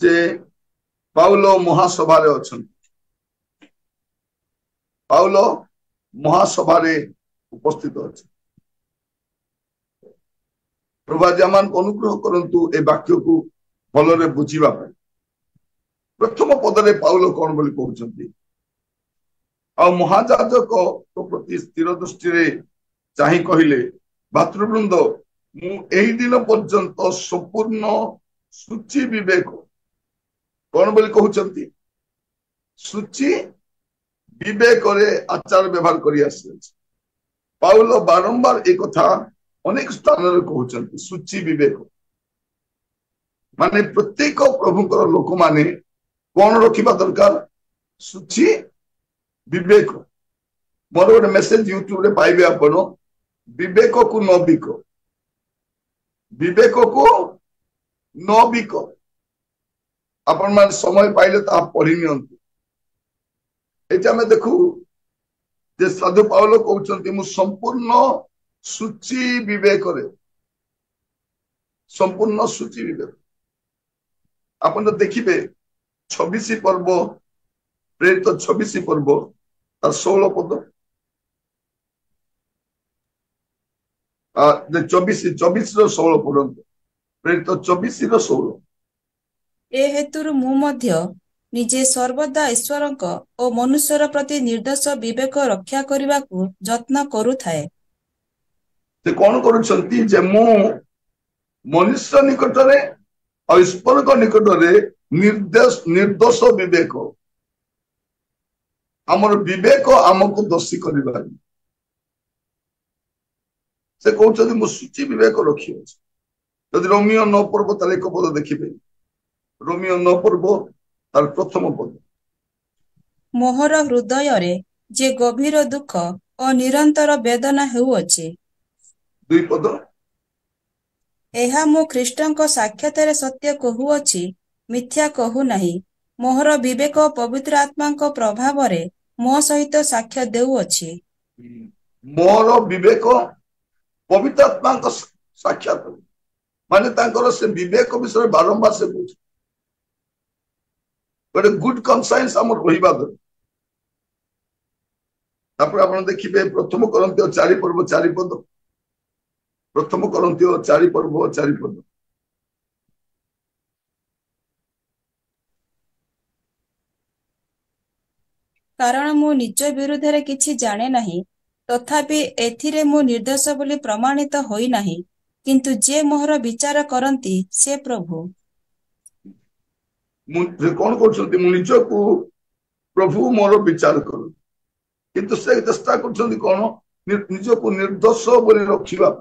जे Paulo महासभारे अछंती Paulo महासभारे उपस्थित अछि प्रभु जमान अनुग्रह करंतु ए वाक्य को भलरे बुझिबा पय प्रथम पदरे पाउलो कोन बोली कहउछंती आ महाजाजक तो प्रति स्थिर दृष्टि रे चाहि कहिले भातृवृंद मु एही दिन पर्यंत संपूर्ण सूची विवेक कौन बोली कहउछंती सूची विवेक रे आचार व्यवहार करी आसी पाउलो बारंबार एक कथा अनेक स्थान रे कहउछंती सूची विवेक माने प्रत्येक प्रभुकर लोक माने कौन रखिबा दरकार सूची विवेक मोर गोटे मेसेज यूट्यूब रे पाइबे आपण विवेक को न बिक विवेक को न बिक आपण मान समय पाइले ता पढ़ी नियंतु एटा में देखू जे साधु पाउलो कहउछंती मु संपूर्ण सूची विवेक रे संपूर्ण सूची विवेक आपण तो देखिबे 26 पर्व प्रेरित 26 पर्व तार 16 पद 24 रो 16 पद प्रेरित 24 रो 16 ए हेतुरु मु मध्य निजे सर्वदा ईश्वरक ओ मनुष्यर प्रति निर्दोष विवेक रक्षा करने को यत्न करुथाए से कौन करुछंती जे मु मनुष्य निकट रे और ईश्वर को निकट रे निर्दोष विवेक हमर विवेक हमको दोषी करिबा से कहउछंती मु सूची विवेक रखी अछि यदि रोमियो 9 पर्व तार एक पद देखिबे रोमियो 9 पर्व तार प्रथम पद मोहर हृदय रे जे गभीर दुख और निरंतर वेदना हेउअछि 2 पद एहा मु ख्रीष्टंक साक्षातरे सत्य कहूअछि मिथ्या कहू नाही मोहर विवेक पवित्र आत्मांक प्रभाव रे मो सहित साक्ष्य देउअछि मोर विवेक पवित्र आत्मांक साक्षात माने तांकर से विवेक विषय बारंबार से पूछ बड़े गुड कॉन्साइंस हमर रहिबा दर तापर आपण देखिबे प्रथम करंतियो 4 पर्व 4 पद प्रथम करंतियो 4 पर्व 4 पद कारण मु निज विरुद्ध रे किछि जाने नाही तथापि एथिरे मु निर्दोष बोली प्रमाणित होई नाही किंतु जे मोहर विचार करंती से प्रभु मुझे कौन कर निज को प्रभु मोर विचार कर किंतु से चेष्टा कर कौन निज को निर्दोष बोली रखा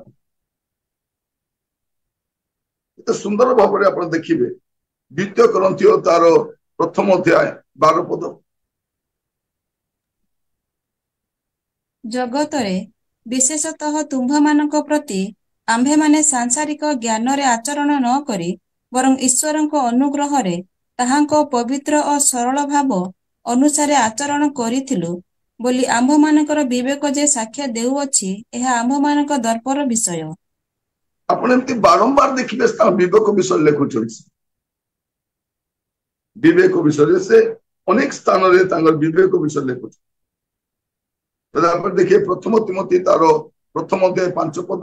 सुंदर भाव में आप देखिए द्वितीय करंथियो तार प्रथम अध्याय 12 पद जगतरे विशेषतः तुम्भ मानक प्रति आम्भे माने सांसारिक ज्ञान रे आचरण न करी वरं ईश्वरक अनुग्रह रे ताहांको पवित्र और सरल भाव अनुसारे आचरण करिथिलु बोली आम्भ मानकर विवेक जे साक्ष्य देउअछि एहा आम्भ मानक दर्पर विषय आपण एमती बारंबार देखिबे विवेक विषय लेखुछन विवेक विषय से अनेक स्थान रे तांगर विवेक विषय लेखुछन तदा आप देखिए प्रथम तिमोथी तार प्रथम अध्याय 5 पद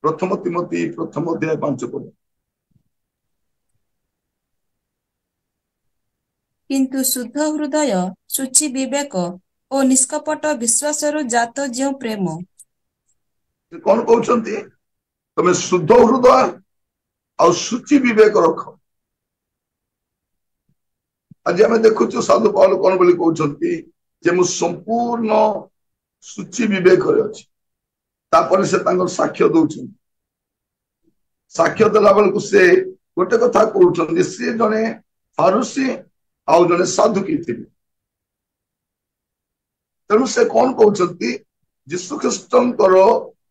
प्रथम तिमोथी प्रथम अध्याय 5 पद किंतु शुद्ध हृदय सूची विवेक और निष्कपट विश्वास जात जो प्रेम कौन कहउछंती तमे शुद्ध हृदय और सूची विवेक रख आज आम देखु साधु पाउल कौन बोली कहउछंती जे मु संपूर्ण सूची विवेक अछि तापर से तांगर साक्ष्य दउछन साक्ष्य देला बेलकु से गोटे कथा कहउछन से जने फारूसी आउ जने साधु की थिबे तेणु से कौन कहउछंती यीशु ख्रीष्टंकर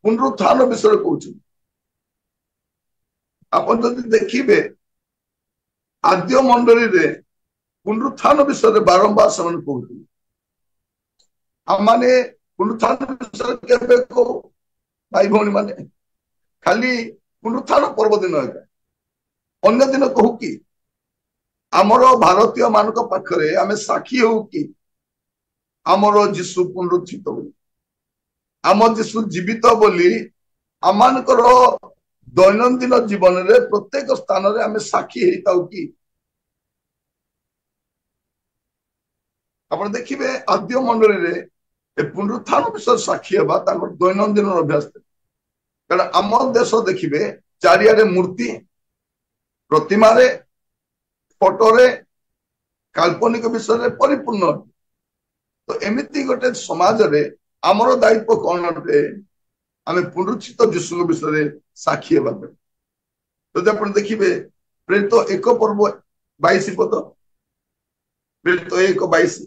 पुनरुत्थान विषय कहउछन आपण जदि देखिबे आद्य मंडली रे पुनरुत्थान विषय बारंबार समान कहउछन आमाने पुनरुत्थान विषय केबे को भाई भौणी माने खाली पुनरुत्थान पर्व दिन अन्य दिन कहू कि आमर भारतीय मानक पाखरे आमे साक्षी हो कि आमर जीशु पुनरुत्थित बोली आम जीशु जीवित बोली आमानकर दैनंदिन जीवन रे प्रत्येक स्थान रे आमे साक्षी हेताउ कि आपण देखिबे आद्य मंडली रे ए पुनरुत्थान विषय साक्षी हेबा तांकर दैनंदिन अभ्यास कारण आम देश देखिबे चारियारे मूर्ति प्रतिमा रे फोटो रे काल्पनिक विषय परिपूर्ण तो एमिति गोटे समाज रे आमर दायित्व कौन अटे आमे पुनरुत्थित जीशु विषय साक्षी हेबा तो जब आपण देखिबे प्रेरित 1 पर्व 22 पद प्रेरित 1:22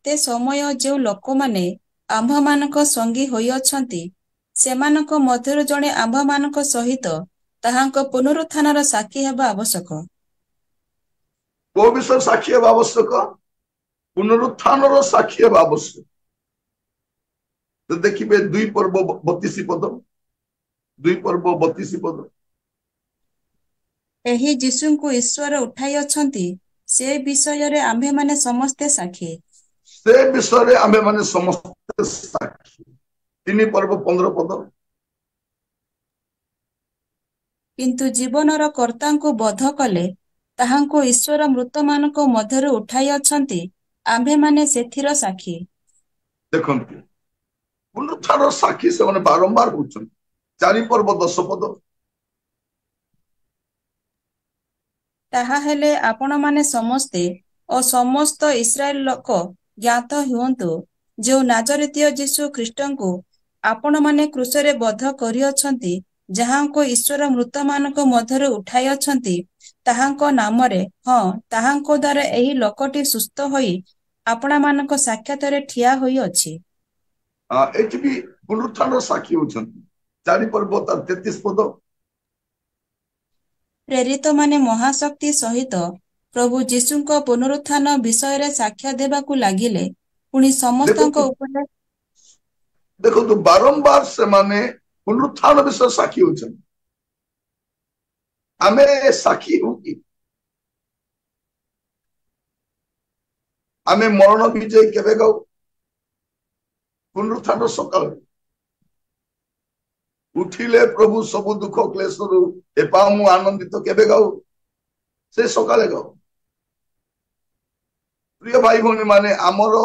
ते समय जो लोक माने आम्भ मानक संगी होई अछंती सेमानक मध्यरु जणे आम्भ मानक सहित ताहांक पुनरुत्थानर साक्षी हेबा आवश्यक को विषय साक्षी हेबा आवश्यक पुनरुत्थानर साक्षी हेबा आवश्यक तो देखिबे 2 पर्व 32 पद 2 पर्व 32 पद एही जीशुंकु ईश्वर उठाई अछंती से विषय रे आम्भे माने समस्ते साक्षी से विषय रे आम्भे माने समस्ते साक्षी 3 पर्व 15 पद किंतु जीवनर कर्तांकु बध कले ताहांकु ईश्वर मृत मानक मध्यरु उठाई अछंती आम्भे माने सेथिर साक्षी देखंतु पुनरुत्थानर साक्षी से माने बारंबार होछन 4 पर्व 10 पद ताहा हेले आपण माने समस्ते और समस्त इस्राएल लोक ज्ञात हुअन्तु जो नाजरेतीय जीशु ख्रीष्टंकु आपण माने क्रूसरे बध करि अछंती जहांको ईश्वर मृत मानक मध्यरु उठाई अछंती ताहांको नामरे ताहांको द्वारा एही लोकटी सुस्थ होई आपणा मानक साक्षातरे ठिया होई अछि एठी भी पुनरुत्थानर साक्षी होछन 4 पर्व 33 पद प्रेरित माने महाशक्ति सहित प्रभु जीशुंको पुनरुत्थान विषय रे साक्ष्य देबाकू लागिले पुनी समस्तंको उपरे देखो तो बारंबार से माने पुनरुत्थान विषय साक्षी होछन आमे साक्षी हो कि आमे मरण विजय केबे गाऊ पुनरुत्थान सकाळ उठिले प्रभु सब दुख क्लेश रु एपा मु आनंदित केबे गाऊ से सकाळे गाऊ प्रिय भाई भौणी माने आमर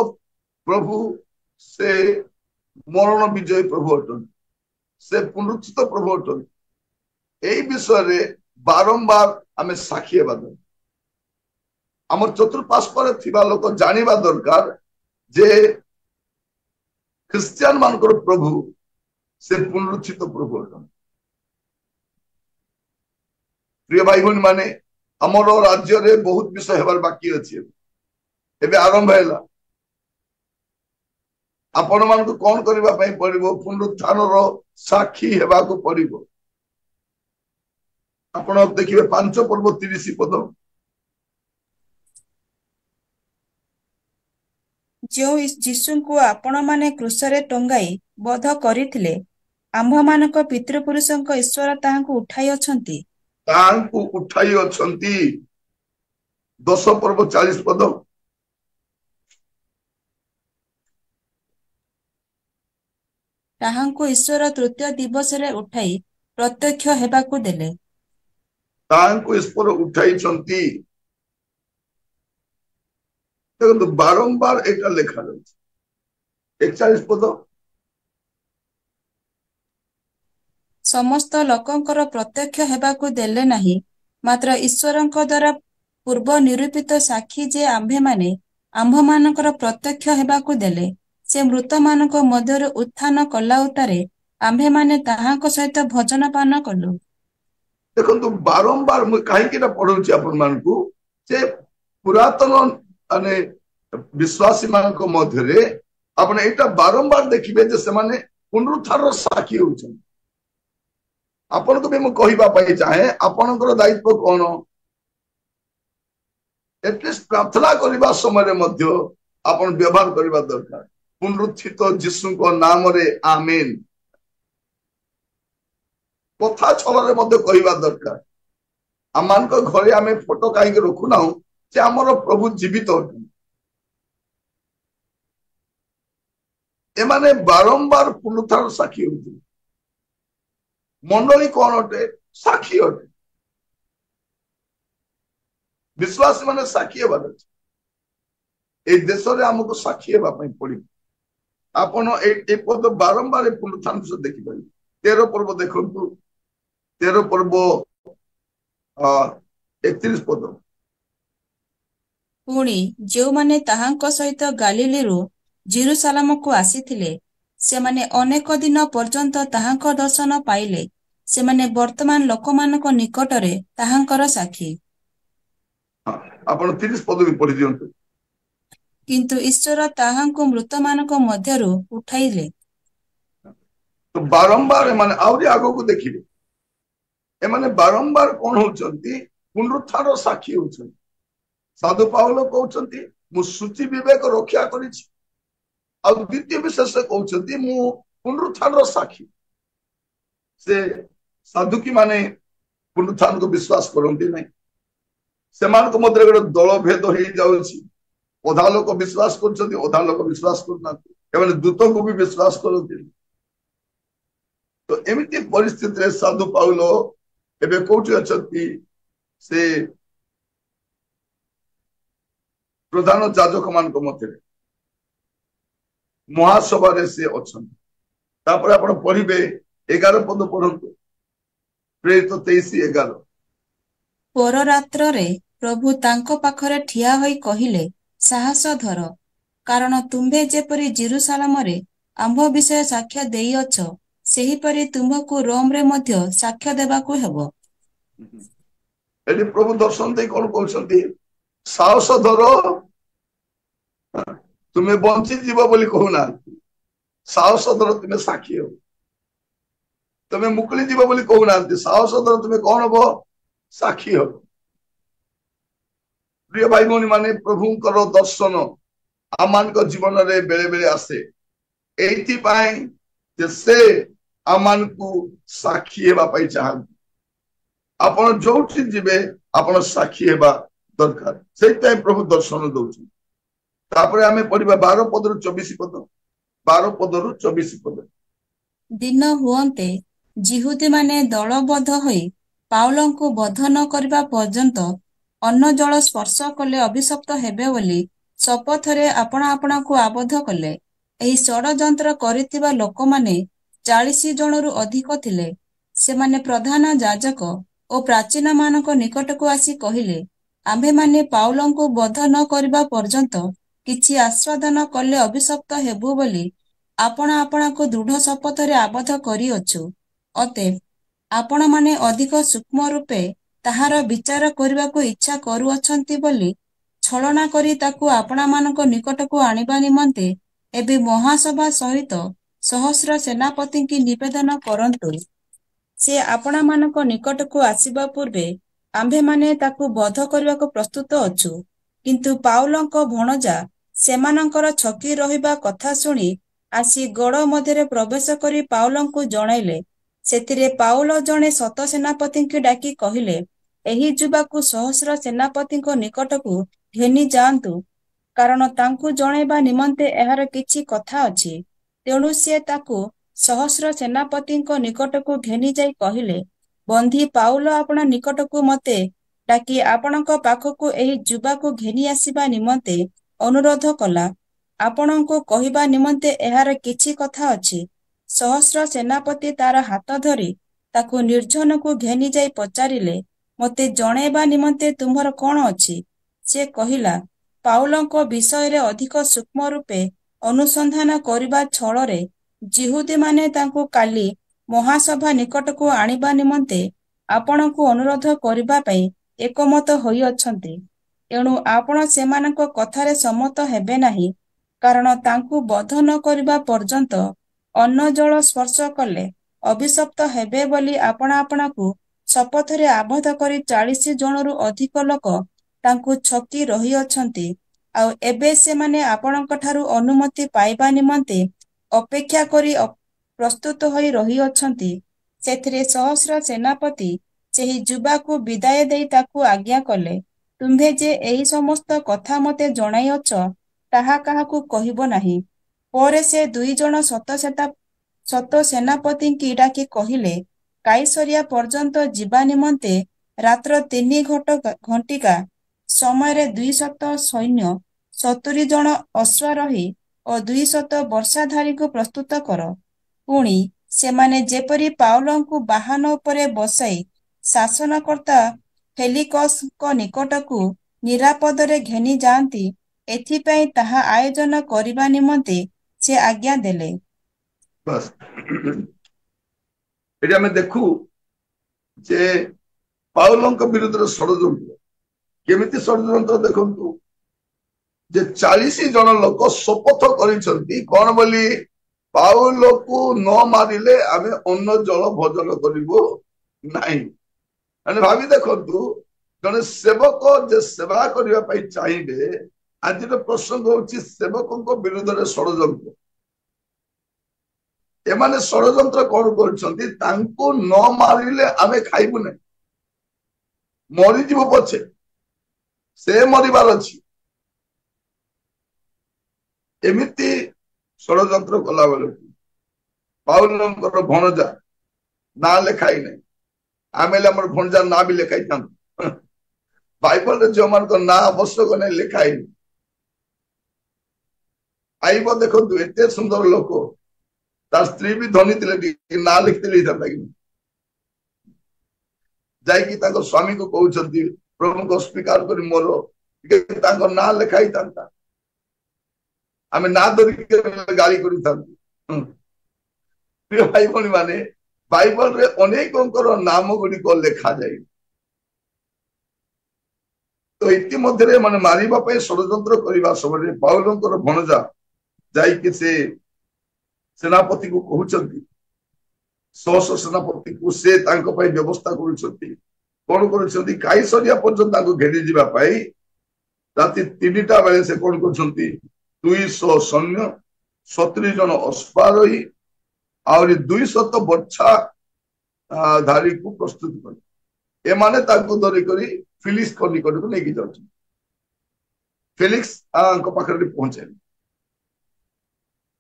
प्रभु से मरण विजय प्रभु अटन से पुनरुत्थित प्रभु अटन एई विषय रे बारंबार आमे साक्षी हेबा आमर चतुर्पार्श्व थिबा लोक जानिबा दरकार जे क्रिश्चियन मानकर प्रभु से पुनरुत्थित प्रभु अटन प्रिय भाई भौणी माने आमर राज्य रे बहुत विषय हेबार बाकी अछि एबे आरंभ हैला आपण मान को कौन करबा पई पड़िबो पुनरुत्थानर साक्षी हेबा को पड़िबो आपण देखिबे 5 पर्व 30 पद जो जीशुंकु आपण माने क्रूसरे टंगाई बध करिथिले आम्भ मानक पितृपुरुषंक ईश्वर ताहांकु उठाई अछंती 10 पर्व 40 पद ताहांकु ईश्वर तृतीय दिवस रे उठाई प्रत्यक्ष हेबाकू देले ताहांकु ईश्वर उठाई छंती देखो बारंबार एटा लेखा रहछि 41 पद समस्त लोकंकर प्रत्यक्ष हेबाकू देले नाही मात्र ईश्वरंक द्वारा पूर्व निरूपित साक्षी जे आम्भे माने आम्भ मानकर प्रत्यक्ष हेबाकू देले से मृत मानक मध्यरु उत्थान कला उतारे आम्भे माने ताहांक सहित भोजन पान कलु देखो बारंबार मु काहे केटा पढौछि आपन मानकू जे पुरातन अने विश्वासी मानक मध्य रे आपण एटा बारंबार देखिबे जे से माने पुनरुत्थानर साक्षी होछन आपण को भी मु कहिबा पई चाहे आपनकर दायित्व कोन एटलिस्ट प्रार्थना करबा समय रे मध्य आपण व्यवहार करबा दरकार पुनरुत्थित जीशु को नाम रे आमेन कथा छल रे मध्य कहिबा दरकार ଆମମାନଙ୍କ ଘରେ ଆମେ ଫଟୋ କାହିଁକି ରଖୁନାହୁଁ ଯେ ଆମର ପ୍ରଭୁ ଜୀବିତ ଅଛନ୍ତି। ଏମାନେ ବାରମ୍ବାର ପୁନରୁତ୍ଥାନ ସାକ୍ଷୀ ହେଉଥିଲେ। ମଣ୍ଡଳୀ କଣ ଅଟେ? ସାକ୍ଷୀ ଅଟେ। ବିଶ୍ୱାସୀ ମାନେ ସାକ୍ଷୀ ହେବାର ଅଛି। ଏଇ ଦେଶରେ ଆମକୁ ସାକ୍ଷୀ ହେବା ପାଇଁ ପଡିବ। ଆପଣ ଏଇ ପଦ ବାରମ୍ବାର ପୁନରୁତ୍ଥାନ ଦେଖିପାରିବେ। 13 ପର୍ବ ଦେଖନ୍ତୁ, 13 ପର୍ବ 31 ପଦ। ପୁଣି ଯେଉଁମାନେ ତାହାଙ୍କ ସହିତ ଗାଲିଲିରୁ ଜେରୁସାଲେମକୁ ଆସିଥିଲେ, ସେମାନେ ଅନେକ ଦିନ ପର୍ଯ୍ୟନ୍ତ ତାହାଙ୍କ ଦର୍ଶନ ପାଇଲେ। ସେମାନେ ବର୍ତ୍ତମାନ ଲୋକମାନଙ୍କ ନିକଟରେ ତାହାଙ୍କର ସାକ୍ଷୀ। ଆପଣ 30 ପଦ ବି ପଢି ଦିଅନ୍ତୁ। କିନ୍ତୁ ଈଶ୍ୱର ତାହାଙ୍କୁ ମୃତମାନଙ୍କ ମଧ୍ୟରୁ ଉଠାଇଲେ। ତ ବାରମ୍ବାର ଏମାନେ ଆହୁରି ଆଗକୁ ଦେଖିବେ, ଏମାନେ ବାରମ୍ବାର କଣ ହଉଛନ୍ତି? ପୁନରୁତ୍ଥାନର ସାକ୍ଷୀ ହଉଛନ୍ତି। ସାଧୁ ପାଉଲ କହୁଛନ୍ତି ମୁଁ ସୂଚି ବିବେକ ରକ୍ଷା କରିଛି, ଆଉ ଦ୍ୱିତୀୟ ବିଶେଷ କହୁଛନ୍ତି ମୁଁ ପୁନରୁତ୍ଥାନର ସାକ୍ଷୀ। ସେ ସାଧୁକି ମାନେ ପୁନରୁତ୍ଥାନକୁ ବିଶ୍ୱାସ କରନ୍ତି ନାହିଁ। ସେମାନଙ୍କ ମଧ୍ୟରେ ଗୋଟେ ଦଳ ଭେଦ ହେଇଯାଉଛି। ଅଧା ଲୋକ ବିଶ୍ୱାସ କରୁଛନ୍ତି, ଅଧା ଲୋକ ବିଶ୍ୱାସ କରୁନାହାନ୍ତି। ଏମାନେ ଦୂତକୁ ବି ବିଶ୍ୱାସ କରନ୍ତି। ତ ଏମିତି ପରିସ୍ଥିତିରେ ସାଧୁ ପାଉଲ ଏବେ କୋଉଠି ଅଛନ୍ତି? ସେ ପ୍ରଧାନ ଯାଜକ ମାନଙ୍କ ମଧ୍ୟରେ ମହାସଭାରେ ସେ ଅଛନ୍ତି। ତାପରେ ଆପଣ ପଢିବେ 11 ପଦ ପଢନ୍ତୁ, ପ୍ରେରିତ 23:11। ପରରାତ୍ରରେ ପ୍ରଭୁ ତାଙ୍କ ପାଖରେ ଠିଆ ହୋଇ କହିଲେ, ସାହସ ଧର, କାରଣ ତୁମ୍ଭେ ଯେପରି ଜେରୁସାଲେମରେ ଆମ୍ଭ ବିଷୟ ସାକ୍ଷ୍ୟ ଦେଇଅଛ, ସେହିପରି ତୁମ୍ଭକୁ ରୋମରେ ମଧ୍ୟ ସାକ୍ଷ୍ୟ ଦେବାକୁ ହେବ। ଏଠି ପ୍ରଭୁ ଦର୍ଶନ ଦେଇ କଣ କହୁଛନ୍ତି? ସାହସ ଧର, ତୁମେ ବଞ୍ଚିଯିବ ବୋଲି କହୁନାହାନ୍ତି। ସାହସ ଧର, ତୁମେ ସାକ୍ଷୀ ହବ। ତୁମେ ମୁକୁଳି ଯିବ ବୋଲି କହୁନାହାନ୍ତି। ସାହସ ଧର, ତୁମେ କଣ ହବ? ସାକ୍ଷୀ ହବ। ପ୍ରିୟ ଭାଇ ଭଉଣୀ ମାନେ, ପ୍ରଭୁଙ୍କର ଦର୍ଶନ ଆମମାନଙ୍କ ଜୀବନରେ ବେଳେ ବେଳେ ଆସେ ଏଇଥିପାଇଁ ଯେ ସେ ଆମମାନଙ୍କୁ ସାକ୍ଷୀ ହେବା ପାଇଁ ଚାହାନ୍ତି। ଆପଣ ଯୋଉଠି ଯିବେ ଆପଣ ସାକ୍ଷୀ ହେବା ଦରକାର। ସେଇଥିପାଇଁ ପ୍ରଭୁ ଦର୍ଶନ ଦଉଛନ୍ତି। ତାପରେ ଆମେ ପଢିବା 12 ପଦରୁ 24 ପଦ। 12 ପଦରୁ 24 ପଦ। ଦିନ ହୁଅନ୍ତେ ଯିହୁଦୀମାନେ ଦଳବଦ୍ଧ ହୋଇ ପାଉଲଙ୍କୁ ବଧ ନ କରିବା ପର୍ଯ୍ୟନ୍ତ ଅନ୍ନ ଜଳ ସ୍ପର୍ଶ କଲେ ଅଭିଶପ୍ତ ହେବେ ବୋଲି ଶପଥରେ ଆପଣା ଆପଣାକୁ ଆବଦ୍ଧ କଲେ। ଏହି ଷଡ଼ଯନ୍ତ୍ର କରିଥିବା ଲୋକମାନେ 40 ଜଣରୁ ଅଧିକ ଥିଲେ। ସେମାନେ ପ୍ରଧାନ ଯାଜକ ଓ ପ୍ରାଚୀନମାନଙ୍କ ନିକଟକୁ ଆସି କହିଲେ, ଆମ୍ଭେମାନେ ପାଉଲଙ୍କୁ ବଧ ନ କରିବା ପର୍ଯ୍ୟନ୍ତ କିଛି ଆସ୍ୱାଦନ କଲେ ଅଭିଶପ୍ତ ହେବୁ ବୋଲି ଆପଣା ଆପଣାକୁ ଦୃଢ଼ ଶପଥରେ ଆବଦ୍ଧ କରିଅଛୁ। ଅତଏବ ଆପଣମାନେ ଅଧିକ ସୂକ୍ଷ୍ମ ରୂପେ ତାହାର ବିଚାର କରିବାକୁ ଇଚ୍ଛା କରୁଅଛନ୍ତି ବୋଲି ଛଳନା କରି ତାକୁ ଆପଣମାନଙ୍କ ନିକଟକୁ ଆଣିବା ନିମନ୍ତେ ଏବେ ମହାସଭା ସହିତ ସହସ୍ର ସେନାପତିଙ୍କୁ ନିବେଦନ କରନ୍ତୁ। ସେ ଆପଣମାନଙ୍କ ନିକଟକୁ ଆସିବା ପୂର୍ବେ ଆମ୍ଭେମାନେ ତାକୁ ବଧ କରିବାକୁ ପ୍ରସ୍ତୁତ ଅଛୁ। କିନ୍ତୁ ପାଉଲଙ୍କ ଭଣଜା ସେମାନଙ୍କର ଛକି ରହିବା କଥା ଶୁଣି ଆସି ଗଡ଼ ମଧ୍ୟରେ ପ୍ରବେଶ କରି ପାଉଲଙ୍କୁ ଜଣାଇଲେ। ସେଥିରେ ପାଉଲ ଜଣେ ଶତ ସେନାପତିଙ୍କୁ ଡାକି କହିଲେ, ଏହି ଯୁବାକୁ ସହସ୍ର ସେନାପତିଙ୍କ ନିକଟକୁ ଘେନି ଯାଆନ୍ତୁ, କାରଣ ତାଙ୍କୁ ଜଣାଇବା ନିମନ୍ତେ ଏହାର କିଛି କଥା ଅଛି। ତେଣୁ ସେ ତାକୁ ସହସ୍ର ସେନାପତିଙ୍କ ନିକଟକୁ ଘେନି ଯାଇ କହିଲେ, ବନ୍ଦୀ ପାଉଲ ଆପଣା ନିକଟକୁ ମତେ ଡାକି ଆପଣଙ୍କ ପାଖକୁ ଏହି ଯୁବାକୁ ଘେନି ଆସିବା ନିମନ୍ତେ ଅନୁରୋଧ କଲା। ଆପଣଙ୍କୁ କହିବା ନିମନ୍ତେ ଏହାର କିଛି କଥା ଅଛି। ସହସ୍ର ସେନାପତି ତାର ହାତ ଧରି ତାକୁ ନିର୍ଜନକୁ ଘେନି ଯାଇ ପଚାରିଲେ, ମୋତେ ଜଣାଇବା ନିମନ୍ତେ ତୁମ୍ଭର କଣ ଅଛି? ସେ କହିଲା, ପାଉଲଙ୍କ ବିଷୟରେ ଅଧିକ ସୂକ୍ଷ୍ମ ରୂପେ ଅନୁସନ୍ଧାନ କରିବା ଛଳରେ ଯିହୁଦୀମାନେ ତାଙ୍କୁ କାଲି ମହାସଭା ନିକଟକୁ ଆଣିବା ନିମନ୍ତେ ଆପଣଙ୍କୁ ଅନୁରୋଧ କରିବା ପାଇଁ ଏକମତ ହୋଇଅଛନ୍ତି। ଏଣୁ ଆପଣ ସେମାନଙ୍କ କଥାରେ ସମ୍ମତ ହେବେ ନାହିଁ, କାରଣ ତାଙ୍କୁ ବଧ ନ କରିବା ପର୍ଯ୍ୟନ୍ତ ଅନ୍ନ ଜଳ ସ୍ପର୍ଶ କଲେ ଅଭିଶପ୍ତ ହେବେ ବୋଲି ଆପଣା ଆପଣାକୁ ଶପଥରେ ଆବଦ୍ଧ କରି 40 ଜଣରୁ ଅଧିକ ଲୋକ ତାଙ୍କୁ ଛକି ରହିଅଛନ୍ତି। ଆଉ ଏବେ ସେମାନେ ଆପଣଙ୍କ ଠାରୁ ଅନୁମତି ପାଇବା ନିମନ୍ତେ ଅପେକ୍ଷା କରି ପ୍ରସ୍ତୁତ ହୋଇ ରହିଅଛନ୍ତି। ସେଥିରେ ସହସ୍ର ସେନାପତି ସେହି ଯୁବାକୁ ବିଦାୟ ଦେଇ ତାକୁ ଆଜ୍ଞା କଲେ, ତୁମ୍ଭେ ଯେ ଏହି ସମସ୍ତ କଥା ମୋତେ ଜଣାଇଅଛ, ତାହା କାହାକୁ କହିବ ନାହିଁ। ପରେ ସେ 2 ଜଣ ଶତ ସେନାପତିଙ୍କି ଡାକି କହିଲେ, କାଇସରିଆ ପର୍ଯ୍ୟନ୍ତ ଯିବା ନିମନ୍ତେ ରାତ୍ର 3 ଘଣ୍ଟିକା ସମୟରେ 200 ସୈନ୍ୟ, 70 ଜଣ ଅଶ୍ୱାରୋହୀ ଓ 200 ବର୍ଷାଧାରୀଙ୍କୁ ପ୍ରସ୍ତୁତ କର। ପୁଣି ସେମାନେ ଯେପରି ପାଉଲଙ୍କୁ ବାହନ ଉପରେ ବସାଇ ଶାସନକର୍ତ୍ତା ଫେଲିକସଙ୍କ ନିକଟକୁ ନିରାପଦରେ ଘେନି ଯାଆନ୍ତି, ଏଥିପାଇଁ ତାହା ଆୟୋଜନ କରିବା ନିମନ୍ତେ ସେ ଆଜ୍ଞା ଦେଲେ। ବାସ୍ ଏଠି ଆମେ ଦେଖୁ ଯେ ପାଉଲଙ୍କ ବିରୁଦ୍ଧରେ ଷଡ଼ଯନ୍ତ୍ର। କେମିତି ଷଡ଼ଯନ୍ତ୍ର ଦେଖନ୍ତୁ, ଯେ 40 ଜଣ ଲୋକ ଶପଥ କରିଛନ୍ତି କଣ ବୋଲି, ପାଉଲକୁ ନ ମାରିଲେ ଆମେ ଅନ୍ନ ଜଳ ଭୋଜନ କରିବୁ ନାହିଁ। ମାନେ ଭାବି ଦେଖନ୍ତୁ, ଜଣେ ସେବକ ଯେ ସେବା କରିବା ପାଇଁ ଚାହିଁବେ, ଆଜିର ପ୍ରସଙ୍ଗ ହଉଛି ସେବକଙ୍କ ବିରୁଦ୍ଧରେ ଷଡ଼ଯନ୍ତ୍ର। ଏମାନେ ଷଡ଼ଯନ୍ତ୍ର କଣ କରୁଛନ୍ତି, ତାଙ୍କୁ ନ ମାରିଲେ ଆମେ ଖାଇବୁ ନାହିଁ, ମରିଯିବୁ ପଛେ, ସେ ମରିବାର ଅଛି। ଏମିତି ଷଡ଼ଯନ୍ତ୍ର କଲା ବେଳକୁ ପାଉଲଙ୍କର ଭଣଜା ନାଁ ଲେଖାଇ ନାହିଁ। ଆମେ ଆମର ଭଣଜା ନାଁ ବି ଲେଖାଇଥାନ୍ତୁ। ବାଇବଲରେ ଯୋଉମାନଙ୍କ ନାଁ ଆବଶ୍ୟକ ନାହିଁ ଲେଖା ହେଇନି। ଆଇବ ଦେଖନ୍ତୁ, ଏତେ ସୁନ୍ଦର ଲୋକ, ତାର ସ୍ତ୍ରୀ ବି ଧନୀ ଥିଲେ, ଟିକେ ନାଁ ଲେଖିଥିଲେ ହେଇଥାନ୍ତା କି ଯାଇକି ତାଙ୍କ ସ୍ୱାମୀକୁ କହୁଛନ୍ତି ପ୍ରଭୁଙ୍କ ସ୍ୱୀକାର କରି ମୋର, ଟିକେ ତାଙ୍କ ନାଁ ଲେଖା ହେଇଥାନ୍ତା, ଆମେ ନାଁ ଧରିକି ଗାଳି କରିଥାନ୍ତୁ। ପ୍ରିୟ ଭାଇ ଭଉଣୀ ମାନେ, ବାଇବଲରେ ଅନେକଙ୍କର ନାମ ଗୁଡିକ ଲେଖାଯାଏ। ତ ଇତିମଧ୍ୟରେ ମାନେ ମାରିବା ପାଇଁ ଷଡ଼ଯନ୍ତ୍ର କରିବା ସମୟରେ ପାଉଲଙ୍କର ଭଣଜା ଯାଇକି ସେ ସେନାପତିକୁ କହୁଛନ୍ତି, ଶହ ସେନାପତିକୁ ସେ ତାଙ୍କ ପାଇଁ ବ୍ୟବସ୍ଥା କରୁଛନ୍ତି। କଣ କରୁଛନ୍ତି, କାଇସରିଆ ପର୍ଯ୍ୟନ୍ତ ତାଙ୍କୁ ଘେରି ଯିବା ପାଇଁ ରାତି 3ଟା ବେଳେ ସେ କଣ କରୁଛନ୍ତି, 200 ସୈନ୍ୟ, 70 ଜଣ ଅଶ୍ୱାରୋହୀ ଆହୁରି 200 ବର୍ଷା ଧାରୀକୁ ପ୍ରସ୍ତୁତ କଲେ। ଏମାନେ ତାଙ୍କୁ ଧରିକରି ଫିଲିକ୍ସଙ୍କ ନିକଟକୁ ନେଇକି ଯାଉଛନ୍ତି। ଫେଲିକ୍ସଙ୍କ ପାଖରେ ପହଞ୍ଚାଇଲେ।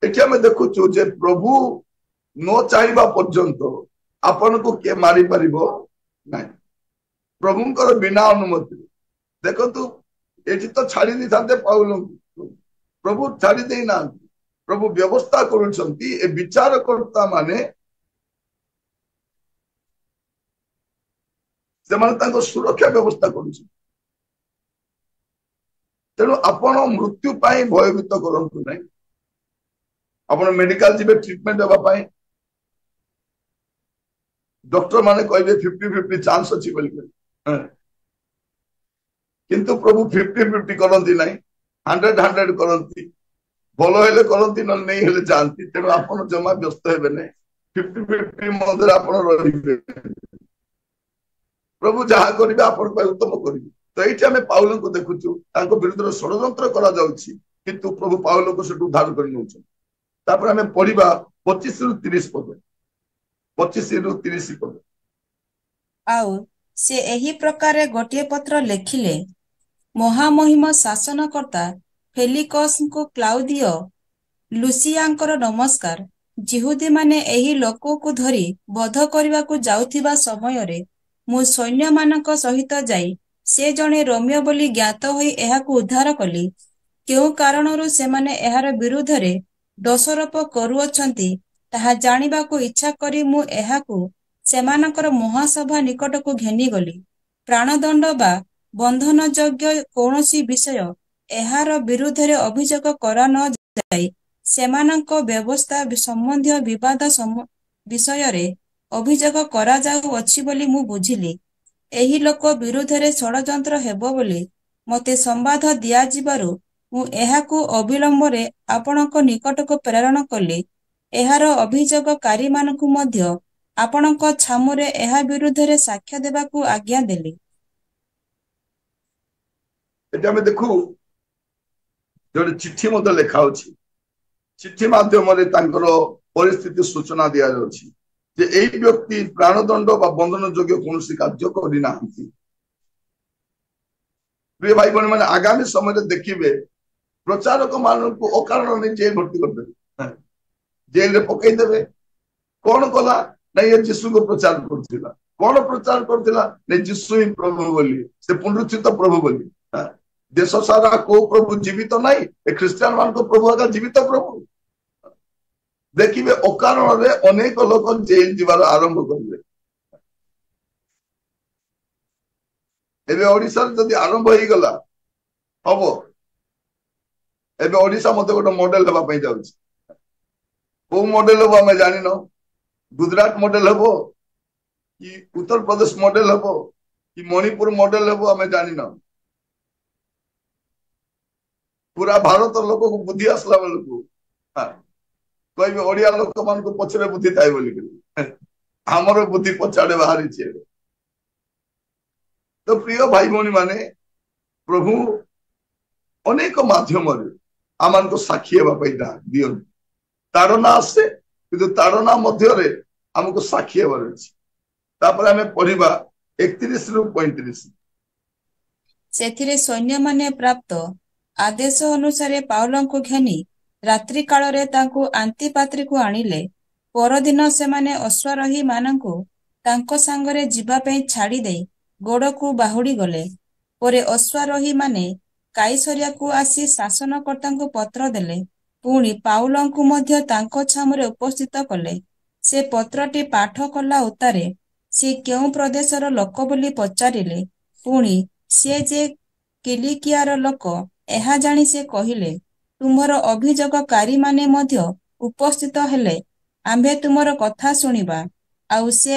ଏଠି ଆମେ ଦେଖୁଛୁ ଯେ ପ୍ରଭୁ ନ ଚାହିଁବା ପର୍ଯ୍ୟନ୍ତ ଆପଣଙ୍କୁ କିଏ ମାରିପାରିବ ନାହିଁ, ପ୍ରଭୁଙ୍କର ବିନା ଅନୁମତିରେ। ଦେଖନ୍ତୁ, ଏଠି ତ ଛାଡି ଦେଇଥାନ୍ତେ ପାଉଲଙ୍କୁ, ପ୍ରଭୁ ଛାଡି ଦେଇନାହାନ୍ତି। ପ୍ରଭୁ ବ୍ୟବସ୍ଥା କରୁଛନ୍ତି, ଏ ବିଚାରକର୍ତ୍ତା ମାନେ ସେମାନେ ତାଙ୍କ ସୁରକ୍ଷା ବ୍ୟବସ୍ଥା କରୁଛନ୍ତି। ତେଣୁ ଆପଣ ମୃତ୍ୟୁ ପାଇଁ ଭୟଭୀତ କରନ୍ତୁ ନାହିଁ। ଆପଣ ମେଡିକାଲ ଯିବେ ଟ୍ରିଟମେଣ୍ଟ ହେବା ପାଇଁ, ଡକ୍ଟର ମାନେ କହିବେ 50-50 ଚାନ୍ସ ଅଛି ବୋଲି, କିନ୍ତୁ ପ୍ରଭୁ 50-50 କରନ୍ତି ନାହିଁ, 100-100 କରନ୍ତି। ଭଲ ହେଲେ କରନ୍ତି, ନହେଲେ ନେଇ ହେଲେ ଯାଆନ୍ତି। ତେଣୁ ଆପଣ ଜମା ବ୍ୟସ୍ତ ହେବେ ନାହିଁ, 50-50 ମଧ୍ୟରେ ଆପଣ ରହିବେ। ପ୍ରଭୁ ଯାହା କରିବେ ଆପଣଙ୍କ ପାଇଁ ଉତ୍ତମ କରିବେ। ତ ଏଇଠି ଆମେ ପାଉଲଙ୍କୁ ଦେଖୁଛୁ, ତାଙ୍କ ବିରୁଦ୍ଧରେ ଷଡ଼ଯନ୍ତ୍ର କରାଯାଉଛି, କିନ୍ତୁ ପ୍ରଭୁ ପାଉଲଙ୍କୁ ସେଠୁ ଉଦ୍ଧାର କରି ନେଉଛନ୍ତି। ତାପରେ ଆମେ ପଢିବା 25-30 ପଦ। 25-30 ପଦ। ଆଉ ସେ ଏହି ପ୍ରକାରେ ଗୋଟିଏ ପତ୍ର ଲେଖିଲେ, ମହାମହିମ ଶାସନକର୍ତ୍ତା ଫେଲିକସଙ୍କୁ କ୍ଲାଉଦିଅ ଲୁସିଆଙ୍କର ନମସ୍କାର। ଯିହୁଦୀମାନେ ଏହି ଲୋକକୁ ଧରି ବଧ କରିବାକୁ ଯାଉଥିବା ସମୟରେ ମୁଁ ସୈନ୍ୟମାନଙ୍କ ସହିତ ଯାଇ ସେ ଜଣେ ରୋମୀୟ ବୋଲି ଜ୍ଞାତ ହୋଇ ଏହାକୁ ଉଦ୍ଧାର କଲି। କେଉଁ କାରଣରୁ ସେମାନେ ଏହାର ବିରୁଦ୍ଧରେ ଦୋଷାରୋପ କରୁଅଛନ୍ତି, ତାହା ଜାଣିବାକୁ ଇଚ୍ଛା କରି ମୁଁ ଏହାକୁ ସେମାନଙ୍କର ମହାସଭା ନିକଟକୁ ଘେନିଗଲି। ପ୍ରାଣଦଣ୍ଡ ବା ବନ୍ଧନଯୋଗ୍ୟ କୌଣସି ବିଷୟ ଏହାର ବିରୁଦ୍ଧରେ ଅଭିଯୋଗ କରା ନ ଯାଇ ସେମାନଙ୍କ ବ୍ୟବସ୍ଥା ସମ୍ବନ୍ଧୀୟ ବିବାଦ ବିଷୟରେ ଅଭିଯୋଗ କରାଯାଉଅଛି ବୋଲି ମୁଁ ବୁଝିଲି। ଏହି ଲୋକ ବିରୁଦ୍ଧରେ ଷଡ଼ଯନ୍ତ୍ର ହେବ ବୋଲି ମୋତେ ସମ୍ବାଦ ଦିଆଯିବାରୁ ମୁଁ ଏହାକୁ ଅବିଳମ୍ବରେ ଆପଣଙ୍କ ନିକଟକୁ ପ୍ରେରଣ କଲି। ଏହାର ଅଭିଯୋଗକାରୀମାନଙ୍କୁ ମଧ୍ୟ ଆପଣଙ୍କ ଛାମୁରେ ଏହା ବିରୁଦ୍ଧରେ ସାକ୍ଷ୍ୟ ଦେବାକୁ ଆଜ୍ଞା ଦେଲି। ଏଠି ଆମେ ଦେଖୁ ଗୋଟେ ଚିଠି ମଧ୍ୟ ଲେଖା ଅଛି। ଚିଠି ମାଧ୍ୟମରେ ତାଙ୍କର ପରିସ୍ଥିତି ସୂଚନା ଦିଆଯାଉଛି ଯେ ଏଇ ବ୍ୟକ୍ତି ପ୍ରାଣଦଣ୍ଡ ବା ବନ୍ଧନ ଯୋଗ୍ୟ କୌଣସି କାର୍ଯ୍ୟ କରିନାହାନ୍ତି। ପ୍ରିୟ ଭାଇ ଭଉଣୀ ମାନେ, ଆଗାମୀ ସମୟରେ ଦେଖିବେ ପ୍ରଚାରକ ମାନଙ୍କୁ ଅକାରଣ ନେଇ ଜେଲ ଭର୍ତ୍ତି କରିଦେବେ, ଜେଲରେ ପକେଇଦେବେ। କଣ କଲା ନା ଏ ଯୀଶୁଙ୍କୁ ପ୍ରଚାର କରୁଥିଲା। କଣ ପ୍ରଚାର କରୁଥିଲା ନା ଯୀଶୁ ହିଁ ପ୍ରଭୁ ବୋଲି, ସେ ପୁନରୁତ୍ଥିତ ପ୍ରଭୁ ବୋଲି। ଦେଶ ସାରା କୋଉ ପ୍ରଭୁ ଜୀବିତ ନାହିଁ, ଏ ଖ୍ରୀଷ୍ଟିଆନ ମାନଙ୍କ ପ୍ରଭୁ ଆକା ଜୀବିତ ପ୍ରଭୁ। ଦେଖିବେ ଅକାରଣରେ ଅନେକ ଲୋକ ଜେଲ ଯିବାର ଆରମ୍ଭ କରିବେ। ଏବେ ଓଡିଶାରେ ଯଦି ଆରମ୍ଭ ହେଇଗଲା ହବ। ଏବେ ଓଡିଶା ମତେ ଗୋଟେ ମଡେଲ ହେବା ପାଇଁ ଯାଉଛି। କୋଉ ମଡେଲ ହବ ଆମେ ଜାଣିନ। ଗୁଜରାଟ ମଡେଲ ହବ କି ଉତ୍ତରପ୍ରଦେଶ ମଡେଲ ହବ କି ମଣିପୁର ମଡେଲ ହବ ଆମେ ଜାଣିନ। ପୁରା ଭାରତ ଲୋକକୁ ବୁଦ୍ଧି ଆସିଲା ବେଳକୁ କହିବେ ଓଡିଆ ଲୋକମାନଙ୍କୁ ପଛରେ ବୁଦ୍ଧି ଥାଏ ବୋଲିକିରି। ଆମର ବୁଦ୍ଧି ପଛଆଡେ ବାହାରିଛି ଏବେ। ତ ପ୍ରିୟ ଭାଇ ଭଉଣୀ ମାନେ, ପ୍ରଭୁ ଅନେକ ମାଧ୍ୟମରେ ଆମମାନଙ୍କୁ ସାକ୍ଷୀ ହେବା ପାଇଁ ଦିଅନ୍ତି। ତାଡନା ଆସେ, କିନ୍ତୁ ତାଡନା ମଧ୍ୟରେ ଆମକୁ ସାକ୍ଷୀ ହେବାର ଅଛି। ତାପରେ ଆମେ ପଢିବା 31ରୁ 35। ସେଥିରେ ସୈନ୍ୟମାନେ ପ୍ରାପ୍ତ ଆଦେଶ ଅନୁସାରେ ପାଉଲଙ୍କୁ ଘେନି ରାତ୍ରି କାଳରେ ତାଙ୍କୁ ଆନ୍ତିପାତ୍ରିକୁ ଆଣିଲେ। ପରଦିନ ସେମାନେ ଅଶ୍ୱାରୋହୀ ମାନଙ୍କୁ ତାଙ୍କ ସାଙ୍ଗରେ ଯିବା ପାଇଁ ଛାଡ଼ି ଦେଇ ଗୋଡ଼କୁ ବାହୁଡ଼ି ଗଲେ। ପରେ ଅଶ୍ୱାରୋହୀ ମାନେ କାଇସରିଆକୁ ଆସି ଶାସନକର୍ତ୍ତାଙ୍କୁ ପତ୍ର ଦେଲେ। ପୁଣି ପାଉଲଙ୍କୁ ମଧ୍ୟ ତାଙ୍କ ଛାମୁରେ ଉପସ୍ଥିତ କଲେ। ସେ ପତ୍ରଟି ପାଠ କଲା ଉତ୍ତାରେ ସେ କେଉଁ ପ୍ରଦେଶର ଲୋକ ବୋଲି ପଚାରିଲେ। ପୁଣି ସେ ଯେ କିଲିକିଆର ଲୋକ ଏହା ଜାଣି ସେ କହିଲେ, ତୁମର ଅଭିଯୋଗକାରୀମାନେ ମଧ୍ୟ ଉପସ୍ଥିତ ହେଲେ ଆମ୍ଭେ ତୁମର କଥା ଶୁଣିବା। ଆଉ ସେ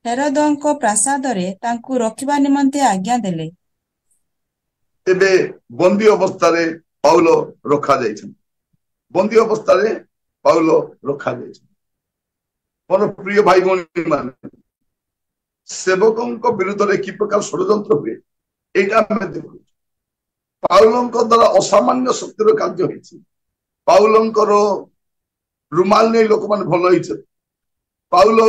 ହେରୋଦଙ୍କ ପ୍ରାସାଦରେ ତାଙ୍କୁ ରଖିବା ନିମନ୍ତେ ଆଜ୍ଞା ଦେଲେ। ଏବେ ବନ୍ଦୀ ଅବସ୍ଥାରେ ପାଉଲ ରଖାଯାଇଛନ୍ତି। ବନ୍ଦୀ ଅବସ୍ଥାରେ ପାଉଲ ରଖାଯାଇଛନ୍ତି। ମୋର ପ୍ରିୟ ଭାଇ ଭଉଣୀ ମାନେ, ସେବକଙ୍କ ବିରୁଦ୍ଧରେ କି ପ୍ରକାର ଷଡ଼ଯନ୍ତ୍ର ହୁଏ ଏଇଟା ଆମେ ଦେଖୁଛୁ। ପାଉଲଙ୍କ ଦ୍ୱାରା ଅସାମାନ୍ୟ ଶକ୍ତିର କାର୍ଯ୍ୟ ହେଇଛି। ପାଉଲଙ୍କର ରୁମାଲ ନେଇ ଲୋକମାନେ ଭଲ ହେଇଛନ୍ତି। ପାଉଲ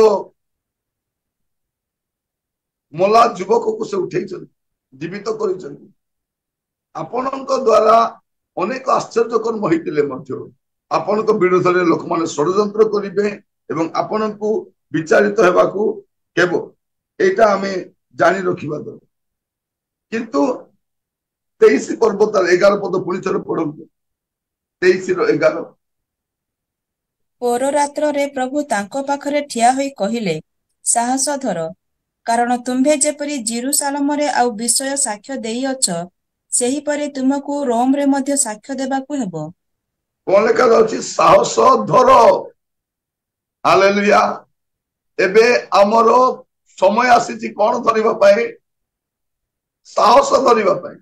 ମଲା ଯୁବକକୁ ସେ ଉଠେଇଛନ୍ତି, ଜୀବିତ କରିଛନ୍ତି। ଆପଣଙ୍କ ଦ୍ୱାରା ଅନେକ ଆଶ୍ଚର୍ଯ୍ୟ କର୍ମ ହେଇଥିଲେ ମଧ୍ୟ ଆପଣଙ୍କ ବିରୁଦ୍ଧରେ ଲୋକମାନେ ଷଡ଼ଯନ୍ତ୍ର କରିବେ ଏବଂ ଆପଣଙ୍କୁ ବିଚାରିତ ହେବାକୁ ହେବ। ଏଇଟା ଆମେ ଜାଣି ରଖିବା ଦରକାର। କିନ୍ତୁ 23 ପର୍ବ ତାର 11 ପଦ ପୁଣି ଥରେ ପଢନ୍ତୁ। 23:11। ପରରାତ୍ରରେ ପ୍ରଭୁ ତାଙ୍କ ପାଖରେ ଠିଆ ହୋଇ କହିଲେ, ସାହସ ଧର, କାରଣ ତୁମ୍ଭେ ଯେପରି ଜେରୁସାଲେମରେ ଆଉ ବିଷୟ ସାକ୍ଷ୍ୟ ଦେଇଅଛ, ସେହିପରି ତୁମକୁ ରୋମରେ ମଧ୍ୟ ସାକ୍ଷ୍ୟ ଦେବାକୁ ହେବ। କଣ ଲେଖା ଯାଉଛି? ସାହସ ଧର। ହାଲେଲୁୟା। ଏବେ ଆମର ସମୟ ଆସିଛି କଣ ଧରିବା ପାଇଁ? ସାହସ ଧରିବା ପାଇଁ।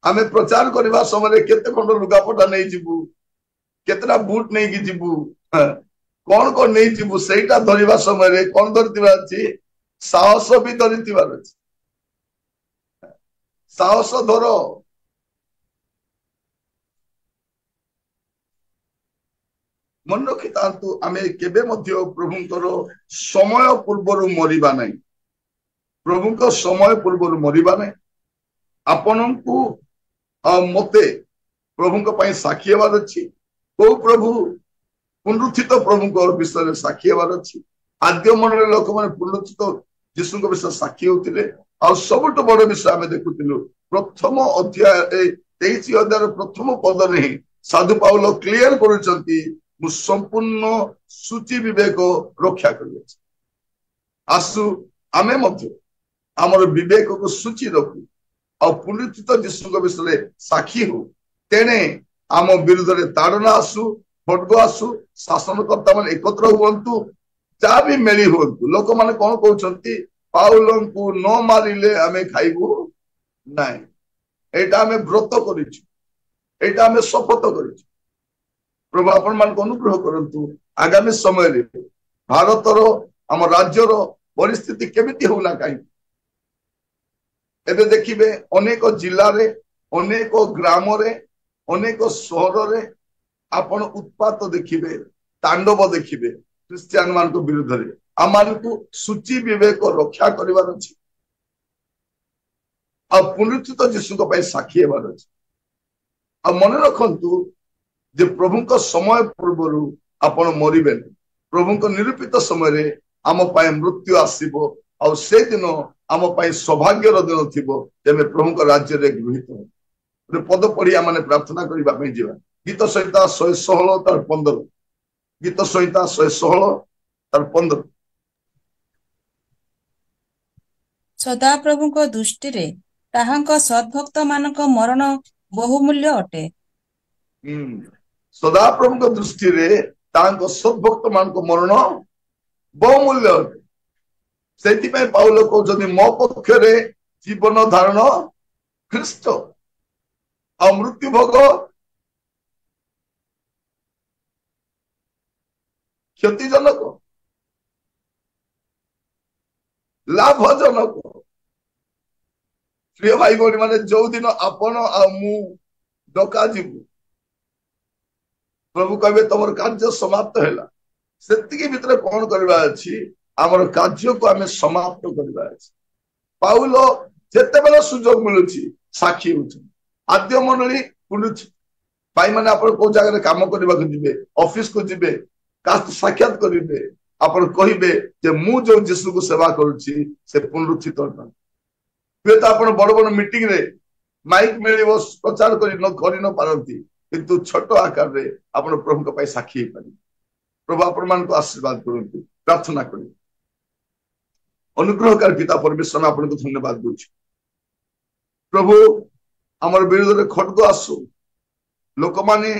ଆମେ ପ୍ରଚାର କରିବା ସମୟରେ କେତେ ଖଣ୍ଡ ଲୁଗାପଟା ନେଇଯିବୁ, କେତେଟା ବୁଟ ନେଇକି ଯିବୁ, କଣ କଣ ନେଇଯିବୁ, ସେଇଟା ଧରିବା ସମୟରେ କଣ ଧରିଥିବାର ଅଛି? ସାହସ ବି ଧରିଥିବାର ଅଛି। ସାହସ ଧର। ମନେ ରଖିଥାନ୍ତୁ, ଆମେ କେବେ ମଧ୍ୟ ପ୍ରଭୁଙ୍କର ସମୟ ପୂର୍ବରୁ ମରିବା ନାହିଁ। ପ୍ରଭୁଙ୍କ ସମୟ ପୂର୍ବରୁ ମରିବା ନାହିଁ। ଆପଣଙ୍କୁ ଆଉ ମତେ ପ୍ରଭୁଙ୍କ ପାଇଁ ସାକ୍ଷୀ ହେବାର ଅଛି। କୋଉ ପ୍ରଭୁ? ପୁନରୁତ୍ଥିତ ପ୍ରଭୁଙ୍କ ବିଷୟରେ ସାକ୍ଷୀ ହେବାର ଅଛି। ଆଦ୍ୟ ମନରେ ଲୋକମାନେ ପୁନରୁତ୍ଥିତ ଯୀଶୁଙ୍କ ବିଷୟରେ ସାକ୍ଷୀ ହଉଥିଲେ। ଆଉ ସବୁଠୁ ବଡ ବିଷୟ ଆମେ ଦେଖୁଥିଲୁ, ପ୍ରଥମ ଅଧ୍ୟାୟ 23 ଅଧ୍ୟାୟର ପ୍ରଥମ ପଦରେ ହିଁ ସାଧୁ ପାଉଲ କ୍ଲିୟର କରୁଛନ୍ତି, ମୁଁ ସମ୍ପୂର୍ଣ୍ଣ ସୂଚି ବିବେକ ରକ୍ଷା କରିଅଛି। ଆସୁ ଆମେ ମଧ୍ୟ ଆମର ବିବେକକୁ ସୂଚି ରଖୁ ଆଉ ପୁନରୁତ୍ଥିତ ଯୀଶୁଙ୍କ ବିଷୟରେ ସାକ୍ଷୀ ହଉ। ତେଣେ ଆମ ବିରୁଦ୍ଧରେ ତାଡନା ଆସୁ, ଖଡ୍ଗ ଆସୁ, ଶାସନକର୍ତ୍ତା ମାନେ ଏକତ୍ର ହୁଅନ୍ତୁ, ଯାହା ବି ମେଳି ହୁଅନ୍ତୁ। ଲୋକମାନେ କଣ କହୁଛନ୍ତି? ପାଉଲଙ୍କୁ ନ ମାରିଲେ ଆମେ ଖାଇବୁ ନାହିଁ। ଏଇଟା ଆମେ ବ୍ରତ କରିଛୁ, ଏଇଟା ଆମେ ଶପଥ କରିଛୁ। ପ୍ରଭୁ ଆପଣ ମାନଙ୍କୁ ଅନୁଗ୍ରହ କରନ୍ତୁ। ଆଗାମୀ ସମୟରେ ଭାରତର, ଆମ ରାଜ୍ୟର ପରିସ୍ଥିତି କେମିତି ହଉନା କାହିଁକି, ଏବେ ଦେଖିବେ ଅନେକ ଜିଲ୍ଲାରେ, ଅନେକ ଗ୍ରାମରେ, ଅନେକ ସହରରେ ଆପଣ ଉତ୍ପାତ ଦେଖିବେ, ତାଣ୍ଡବ ଦେଖିବେ ଖ୍ରୀଷ୍ଟିଆନ ମାନଙ୍କ ବିରୁଦ୍ଧରେ। ଆମମାନଙ୍କୁ ସୂଚି ବିବେକ ରକ୍ଷା କରିବାର ଅଛି ଆଉ ପୁନରୁତ୍ଥିତ ଯୀଶୁଙ୍କ ପାଇଁ ସାକ୍ଷୀ ହେବାର ଅଛି। ଆଉ ମନେ ରଖନ୍ତୁ ଯେ ପ୍ରଭୁଙ୍କ ସମୟ ପୂର୍ବରୁ ଆପଣ ମରିବେନି। ପ୍ରଭୁଙ୍କ ନିରୂପିତ ସମୟରେ ଆମ ପାଇଁ ମୃତ୍ୟୁ ଆସିବ ଆଉ ସେଦିନ ଆମ ପାଇଁ ସୌଭାଗ୍ୟର ଦିନ ଥିବ ଯେବେ ପ୍ରଭୁଙ୍କ ରାଜ୍ୟରେ ଗୃହୀତ ହେବ। ଗୋଟେ ପଦ ପଢି ଆମେ ପ୍ରାର୍ଥନା କରିବା ପାଇଁ ଯିବା। ଗୀତ ସଂହିତା 116 ତାର 15। ଗୀତ ସଂହିତା 116 ତାର 15। ସଦାପ୍ରଭୁଙ୍କ ଦୃଷ୍ଟିରେ ତାହାଙ୍କ ସଦ୍ଭକ୍ତ ମାନଙ୍କ ମରଣ ବହୁମୂଲ୍ୟ ଅଟେ। ସଦାପ୍ରଭୁଙ୍କ ଦୃଷ୍ଟିରେ ତାଙ୍କ ସଦ୍ଭକ୍ତ ମାନଙ୍କ ମରଣ ବହୁମୂଲ୍ୟ ଅଟେ। ସେଥିପାଇଁ ପାଉଲ କହୁଛନ୍ତି ମୋ ପକ୍ଷରେ ଜୀବନ ଧାରଣ ଖ୍ରୀଷ୍ଟ ଆଉ ମୃତ୍ୟୁ ଭୋଗ କ୍ଷତିଜନକ ଲାଭଜନକ। ପ୍ରିୟ ଭାଇ ଭଉଣୀ ମାନେ, ଯୋଉଦିନ ଆପଣ ଆଉ ମୁଁ ଡକାଯିବୁ, ପ୍ରଭୁ କହିବେ ତମର କାର୍ଯ୍ୟ ସମାପ୍ତ ହେଲା, ସେତିକି ଭିତରେ କଣ କରିବା ଅଛି? ଆମର କାର୍ଯ୍ୟକୁ ଆମେ ସମାପ୍ତ କରିବା ଅଛି। ପାଉଲ ଯେତେବେଳେ ସୁଯୋଗ ମିଳୁଛି ସାକ୍ଷୀ ହଉଛନ୍ତି। ଆଦ୍ୟ ମଣ୍ଡଳୀ ବୁଲୁଛି। ଭାଇମାନେ ଆପଣ କୋଉ ଜାଗାରେ କାମ କରିବାକୁ ଯିବେ, ଅଫିସକୁ ଯିବେ, କାହା ସାକ୍ଷାତ କରିବେ, ଆପଣ କହିବେ ଯେ ମୁଁ ଯୋଉ ଯୀଶୁକୁ ସେବା କରୁଛି ସେ ପୁନରୁତ୍ଥିତ। ହୁଏତ ଆପଣ ବଡ ବଡ ମିଟିଂରେ ମାଇକ୍ ମିଳିବ ପ୍ରଚାର କରି ନ ପାରନ୍ତି, କିନ୍ତୁ ଛୋଟ ଆକାରରେ ଆପଣ ପ୍ରଭୁଙ୍କ ପାଇଁ ସାକ୍ଷୀ ହେଇପାରିବେ। ପ୍ରଭୁ ଆପଣମାନଙ୍କୁ ଆଶୀର୍ବାଦ କରନ୍ତୁ। ପ୍ରାର୍ଥନା କରିବେ। ଅନୁଗ୍ରହକାରୀ ପିତା ପରମେଶ୍ୱର, ଆମେ ଆପଣଙ୍କୁ ଧନ୍ୟବାଦ ଦଉଛୁ। ପ୍ରଭୁ, ଆମର ବିରୋଧରେ ଖଡ୍ଗ ଆସୁ, ଲୋକମାନେ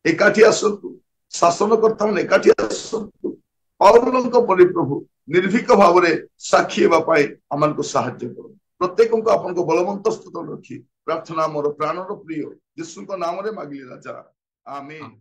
ଏକାଠି ଆସନ୍ତୁ, ଶାସନକର୍ତ୍ତା ମାନେ ଏକାଠି ଆସନ୍ତୁ, ପାଉଲଙ୍କ ପରି ପ୍ରଭୁ ନିର୍ଭୀକ ଭାବରେ ସାକ୍ଷୀ ହେବା ପାଇଁ ଆମକୁ ସାହାଯ୍ୟ କରନ୍ତୁ। ପ୍ରତ୍ୟେକଙ୍କୁ ଆପଣଙ୍କ ବଳବନ୍ତ ସ୍ତୁତ ରଖି ପ୍ରାର୍ଥନା ମୋର ପ୍ରାଣର ପ୍ରିୟ ଯୀଶୁଙ୍କ ନାମରେ ମାଗିଲି ରାଜା, ଆମେନ୍।